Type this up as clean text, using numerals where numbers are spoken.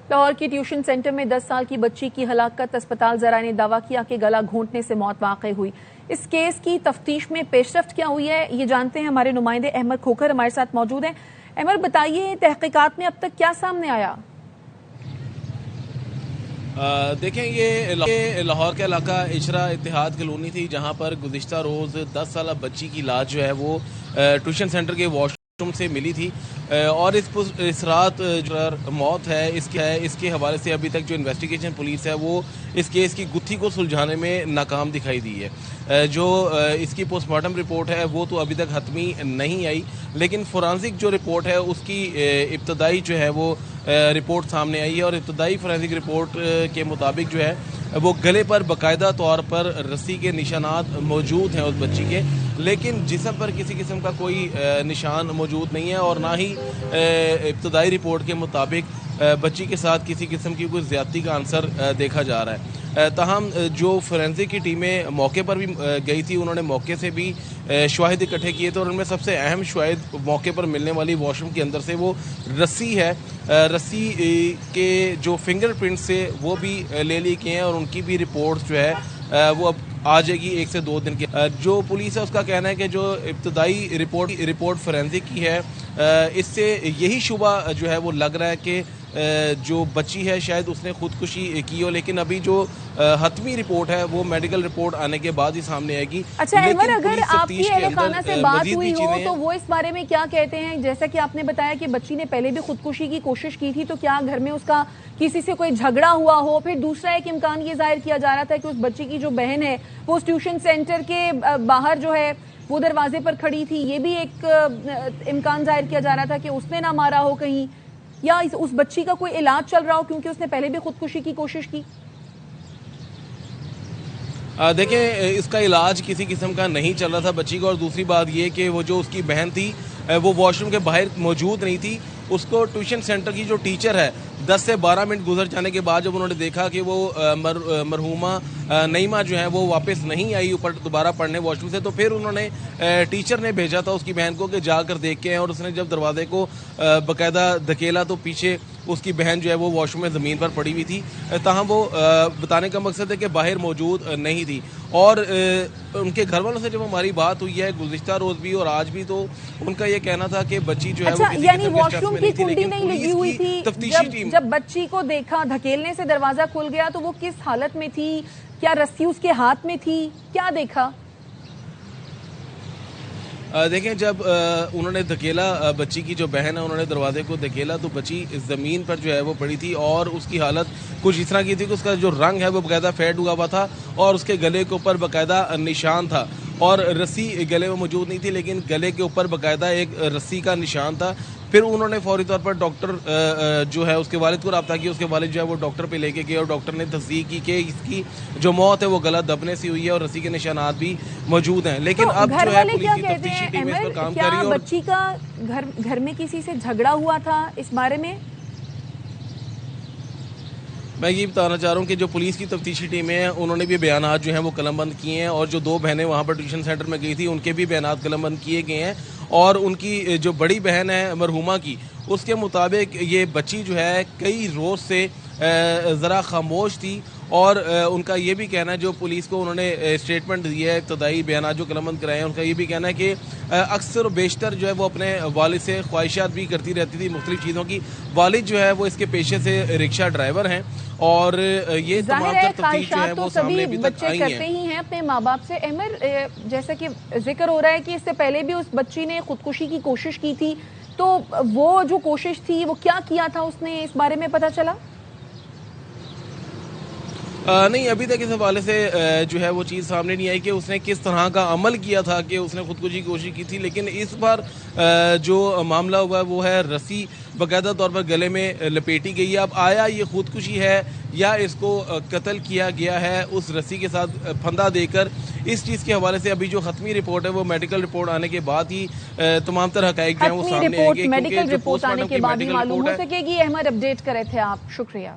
لاہور کی tuition centre میں 10 سال کی بچی کی ہلاکت، اسپتال ذرائع نے دعویٰ کیا کہ گلا گھونٹنے سے موت واقع ہوئی۔ اس کیس کی تفتیش میں پیش رفت کیا ہوئی ہے، یہ جانتے ہیں ہمارے نمائندے احمد کھوکھر ہمارے ساتھ موجود ہیں۔ احمد بتائیے، تحقیقات میں اب تک کیا سامنے آیا؟ دیکھیں، یہ لاہور کا علاقہ اچرا اتحاد کالونی تھی، جہاں پر گزشتہ روز 10 سالہ بچی کی لاش جو ہے وہ ٹیوشن سینٹر کے واش روم سے ملی تھی، اور اس رات جو موت ہے اس کے حوالے سے ابھی تک جو انویسٹیگیشن پولیس ہے وہ اس کیس کی گتھی کو سلجھانے میں ناکام دکھائی دی ہے۔ جو اس کی پوسٹ مارٹم رپورٹ ہے وہ تو ابھی تک حتمی نہیں آئی، لیکن فورانسک جو رپورٹ ہے اس کی ابتدائی جو ہے وہ رپورٹ سامنے آئی ہے، اور ابتدائی فورینسک رپورٹ کے مطابق جو ہے وہ گلے پر باقاعدہ طور پر رسی کے نشانات موجود ہیں اس بچی کے، لیکن جسم پر کسی قسم کا کوئی نشان موجود نہیں ہے، اور نہ ہی ابتدائی رپورٹ کے مطابق بچی کے ساتھ کسی قسم کی کوئی زیادتی کا عنصر دیکھا جا رہا ہے۔ تاہم جو فورینسک کی ٹیمیں موقع پر بھی گئی تھی، انہوں نے موقع سے بھی شواہد اکٹھے کیے تھے، اور ان میں سب سے اہم شواہد موقع پر ملنے والی واش روم کے اندر سے وہ رسی ہے۔ رسی کے جو فنگر پرنٹس سے وہ بھی لے لی گئے ہیں، اور ان کی بھی رپورٹ جو ہے وہ اب آ جائے گی 1 سے 2 دن کے۔ جو پولیس ہے اس کا کہنا ہے کہ جو ابتدائی رپورٹ فورینسک کی ہے، اس سے یہی شبہ جو ہے وہ لگ رہا ہے کہ جو بچی ہے شاید اس نے خودکشی کی ہو، لیکن ابھی جو حتمی رپورٹ ہے وہ میڈیکل رپورٹ آنے کے بعد ہی سامنے آئے گی۔ اچھا احمد، اگر آپ کی اہل خانہ سے بات ہوئی ہو تو وہ اس بارے میں کیا کہتے ہیں؟ جیسا کہ آپ نے بتایا کہ بچی نے پہلے بھی خودکشی کی کوشش کی تھی، تو کیا گھر میں اس کا کسی سے کوئی جھگڑا ہوا ہو؟ پھر دوسرا ایک امکان یہ ظاہر کیا جا رہا تھا کہ اس بچی کی جو بہن ہے وہ اس ٹیوشن سینٹر کے باہر جو ہے وہ دروازے پر کھڑی تھی، یہ بھی ایک امکان ظاہر کیا جا رہا تھا کہ اس نے نہ مارا ہو کہیں، یا اس بچی کا کوئی علاج چل رہا ہو کیونکہ اس نے پہلے بھی خودکشی کی کوشش کی۔ دیکھیں، اس کا علاج کسی قسم کا نہیں چل رہا تھا بچی کا، اور دوسری بات یہ کہ وہ جو اس کی بہن تھی وہ واش روم کے باہر موجود نہیں تھی۔ اس کو ٹیوشن سینٹر کی جو ٹیچر ہے 10 سے 12 منٹ گزر جانے کے بعد جب انہوں نے دیکھا کہ وہ مرحومہ نعیمہ جو ہے وہ واپس نہیں آئی اوپر دوبارہ پڑھنے واش روم سے، تو پھر انہوں نے ٹیچر نے بھیجا تھا اس کی بہن کو کہ جا کر دیکھ کے، اور اس نے جب دروازے کو باقاعدہ دھکیلا تو پیچھے اس کی بہن جو ہے وہ واش روم میں زمین پر پڑی ہوئی تھی۔ تاہم وہ بتانے کا مقصد ہے کہ باہر موجود نہیں تھی، اور ان کے گھر والوں سے جب ہماری بات ہوئی ہے گزشتہ روز بھی اور آج بھی، تو ان کا یہ کہنا تھا کہ بچی جو ہے وہ کسی یعنی واش روم کی کنڈی نہیں لگی ہوئی تھی، جب بچی کو دیکھا دھکیلنے سے دروازہ کھل گیا تو وہ کس حالت میں تھی؟ کیا رسی اس کے ہاتھ میں تھی؟ کیا دیکھا؟ دیکھیں، جب انہوں نے دھکیلا، بچی کی جو بہن ہے انہوں نے دروازے کو دھکیلا تو بچی زمین پر جو ہے وہ پڑی تھی، اور اس کی حالت کچھ اس طرح کی تھی کہ اس کا جو رنگ ہے وہ باقاعدہ فیڈ ہوا ہوا تھا، اور اس کے گلے کے اوپر باقاعدہ نشان تھا، اور رسی گلے میں موجود نہیں تھی لیکن گلے کے اوپر باقاعدہ ایک رسی کا نشان تھا۔ پھر انہوں نے فوری طور پر ڈاکٹر جو ہے اس کے والد کو رابطہ کیا، اس کے والد جو ہے وہ ڈاکٹر پہ لے کے گئے، اور ڈاکٹر نے تصدیق کی کہ اس کی جو موت ہے وہ گلا دبنے سے ہوئی ہے، اور رسی کے نشانات بھی موجود ہیں۔ لیکن اب جو ہے پولیس کی تفتیشی ٹیم اس پر کام کر رہی ہے۔ کیا بچی کا گھر میں کسی سے جھگڑا ہوا تھا اس بارے میں؟ میں یہ بتانا چاہ رہا ہوں کہ جو پولیس کی تفتیشی ٹیمیں ہیں انہوں نے بھی بیانات جو ہیں وہ قلم بند کیے ہیں، اور جو 2 بہنیں وہاں پر ٹیوشن سینٹر میں گئی تھی ان کے بھی بیانات قلم بند کیے گئے ہیں، اور ان کی جو بڑی بہن ہے مرحومہ کی، اس کے مطابق یہ بچی جو ہے کئی روز سے ذرا خاموش تھی، اور ان کا یہ بھی کہنا ہے، جو پولیس کو انہوں نے اسٹیٹمنٹ دیا ہے، ابتدائی بیانات جو قلم بند کرائے ہیں، ان کا یہ بھی کہنا ہے کہ اکثر و بیشتر جو ہے وہ اپنے والد سے خواہشات بھی کرتی رہتی تھی مختلف چیزوں کی۔ والد جو ہے وہ اس کے پیشے سے رکشہ ڈرائیور ہیں، اور یہ تمام تر تفتیش جو ہے وہ سامنے ابھی تک آئی ہیں۔ کرتے ہی ہیں اپنے ماں باپ سے۔ احمد، جیسا کہ ذکر ہو رہا ہے کہ اس سے پہلے بھی اس بچی نے خودکشی کی کوشش کی تھی، تو وہ جو کوشش تھی وہ کیا تھا اس نے، اس بارے میں پتہ چلا؟ نہیں، ابھی تک اس حوالے سے جو ہے وہ چیز سامنے نہیں آئی کہ اس نے کس طرح کا عمل کیا تھا کہ اس نے خودکشی کی کوشش کی تھی، لیکن اس بار جو معاملہ ہوا ہے وہ ہے رسی باقاعدہ طور پر گلے میں لپیٹی گئی ہے۔ اب آیا یہ خودکشی ہے یا اس کو قتل کیا گیا ہے اس رسی کے ساتھ پھندا دے کر، اس چیز کے حوالے سے ابھی جو حتمی رپورٹ ہے وہ میڈیکل رپورٹ آنے کے بعد ہی تمام تر حقائق جو ہیں وہ سامنے آئیں گے، میڈیکل رپورٹ آنے کے بعد ہی معلوم ہو سکے گی۔ احمد، اپڈیٹ کرے تھے آپ، شکریہ۔